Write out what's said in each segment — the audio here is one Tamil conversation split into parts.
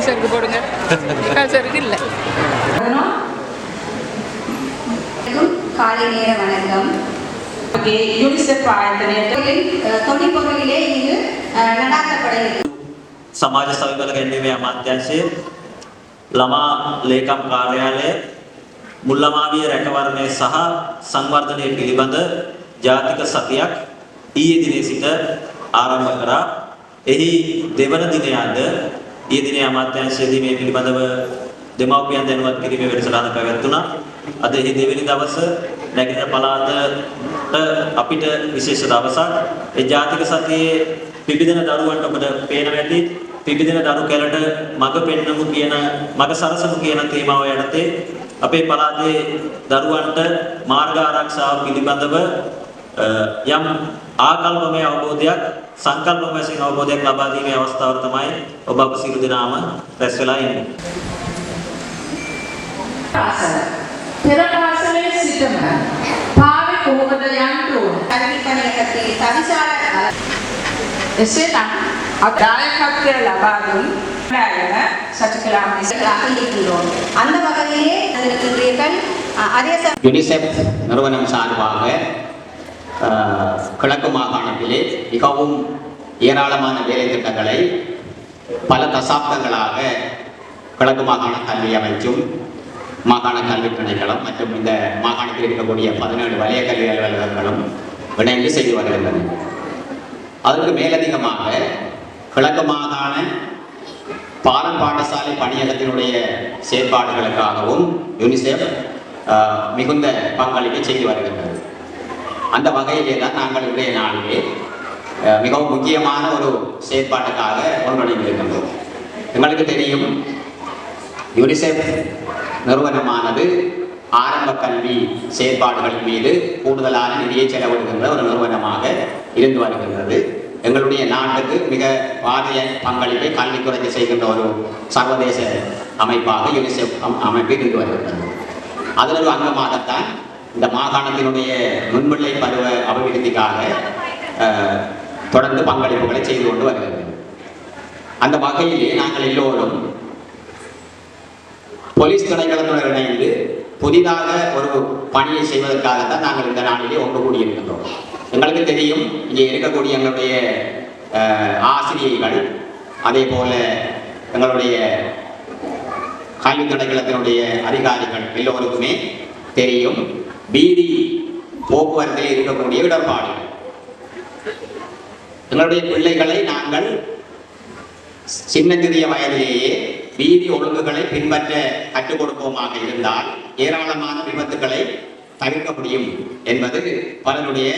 யூனிசெஃப்க்கு போடுங்க. கல்ச்சருக்கு இல்லை. காலை நேர வணக்கம். யூனிசெஃப் ආයතනයේ தொழிற்பொருளிலே இங்கு நடாத்தப்படுகிறது. සමාජ සවිවල ගැන්වීමේ අමාත්‍යාංශය ළමා ලේකම් කාර්යාලය මුල්ලමාවිය රැකවරණය සහ සංවර්ධනය පිළිබඳ ජාතික සතියක් ඊයේ දිනේ සිට ආරම්භ කරා. එහි දෙවන දිනය අද ඊයේ දිනේ අමාත්‍යාංශයේදී මේ පිළිබඳව දෙමව්පියන් දැනුවත් කිරීමේ වැඩසටහන පැවැත්වුණා. අද එහි දෙවෙනි දවස නැගෙනහිර පළාතට අපිට විශේෂ දවසක්. ඒ ජාතික සතියේ පිබිදෙන දරුවන්ට ඔබට පේනවා ඇති පිබිදෙන දරු කැලට මග පෙන්නමු කියන මග සරසමු කියන තේමාව යටතේ අපේ පළාතේ දරුවන්ට මාර්ග ආරක්ෂාව පිළිබඳව යම් ආකල්පමය අවබෝධයක් සංකල්පමය අවබෝධයක් ලබා දීමේ අවස්ථාව තමයි ඔබ අප සියලු දෙනාම රැස් වෙලා ඉන්නේ. පෙර පාසලේ සිටම පාවේ කොහොමද යන්න ඕන? පරිපණයකදී සවිශාල එසේනම් අදායකත්වය ලබා දුන් නායක சற்றுக்கலாம் அந்த வகையிலே இருக்கின்றீர்கள். அதே யுனிசெஃப் நிறுவனம் சார்பாக கிழக்கு மாகாணத்திலே மிகவும் ஏராளமான வேலை திட்டங்களை பல தசாப்தங்களாக கிழக்கு மாகாண கல்வி அமைச்சும் மாகாண கல்வி திணைக்களம் மற்றும் இந்த மாகாணத்தில் இருக்கக்கூடிய 17 வலய கல்வி அலுவலகங்களும் இணைந்து செய்து வருகின்றன. அதற்கு மேலதிகமாக கிழக்கு மாகாண பாலம் பாடசாலை பணியகத்தினுடைய செயற்பாடுகளுக்காகவும் யுனிசெஃப் மிகுந்த பங்களிப்பை செய்து வருகின்றது. அந்த வகையிலே தான் நாங்கள் இன்றைய நாளிலே மிகவும் முக்கியமான ஒரு செயற்பாட்டுக்காக ஒன்றிணைந்திருக்கின்றோம். எங்களுக்கு தெரியும், யுனிசெஃப் நிறுவனமானது ஆரம்ப கல்வி செயற்பாடுகள் மீது கூடுதலான நிதியை செலவிடுகின்ற ஒரு நிறுவனமாக இருந்து வருகின்றது. எங்களுடைய நாட்டுக்கு மிக பாரிய பங்களிப்பை கல்வித்துறைக்கு செய்கின்ற ஒரு சர்வதேச அமைப்பாக யுனிசெஃப் அமைப்பு இருந்து வருகின்றது. அதில் ஒரு அங்கமாகத்தான் இந்த மாகாணத்தினுடைய நுண்பிள்ளை பருவ அபிவிருத்திக்காக தொடர்ந்து பங்களிப்புகளை செய்து கொண்டு வருகிறது. அந்த வகையிலே நாங்கள் எல்லோரும் போலீஸ் திணைக்களத்துடன் இணைந்து புதிதாக ஒரு பணியை செய்வதற்காகத்தான் நாங்கள் இந்த நாளிலே ஒன்று கூடியிருக்கின்றோம். எங்களுக்கு தெரியும், இங்கே இருக்கக்கூடிய எங்களுடைய ஆசிரியர்கள், அதே போல எங்களுடைய கல்வி திணைக்களத்தினுடைய அதிகாரிகள் எல்லோருக்குமே தெரியும் வீதி போக்குவரத்தில் இருக்கக்கூடிய இடர்பாடுகள். எங்களுடைய பிள்ளைகளை நாங்கள் சின்னஞ்சிறிய வயதிலேயே வீதி ஒழுங்குகளை பின்பற்ற கற்றுக் கொடுப்போமாக இருந்தால் ஏராளமான விபத்துக்களை தவிர்க்க முடியும் என்பது பலருடைய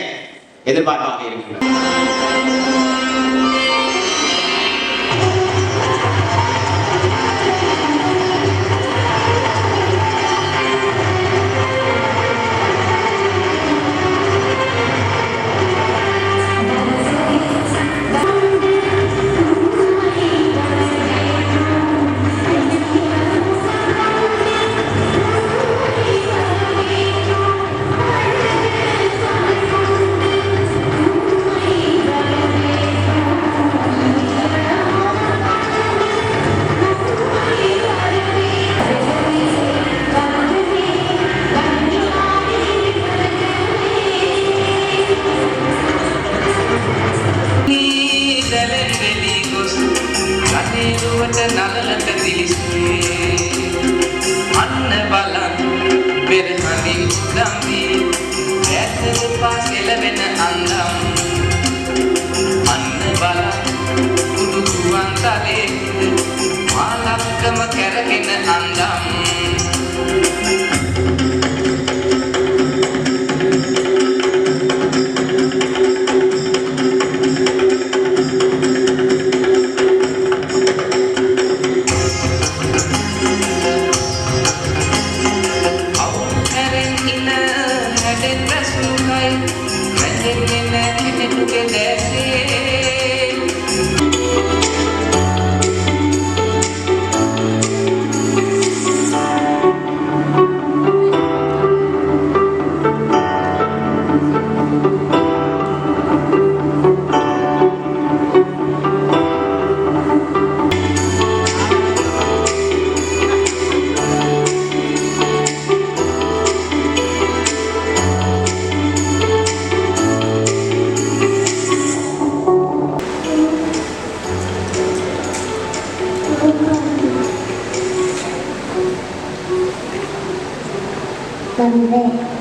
எதிர்பார்ப்பாக இருக்கின்றது. போகுவோம்.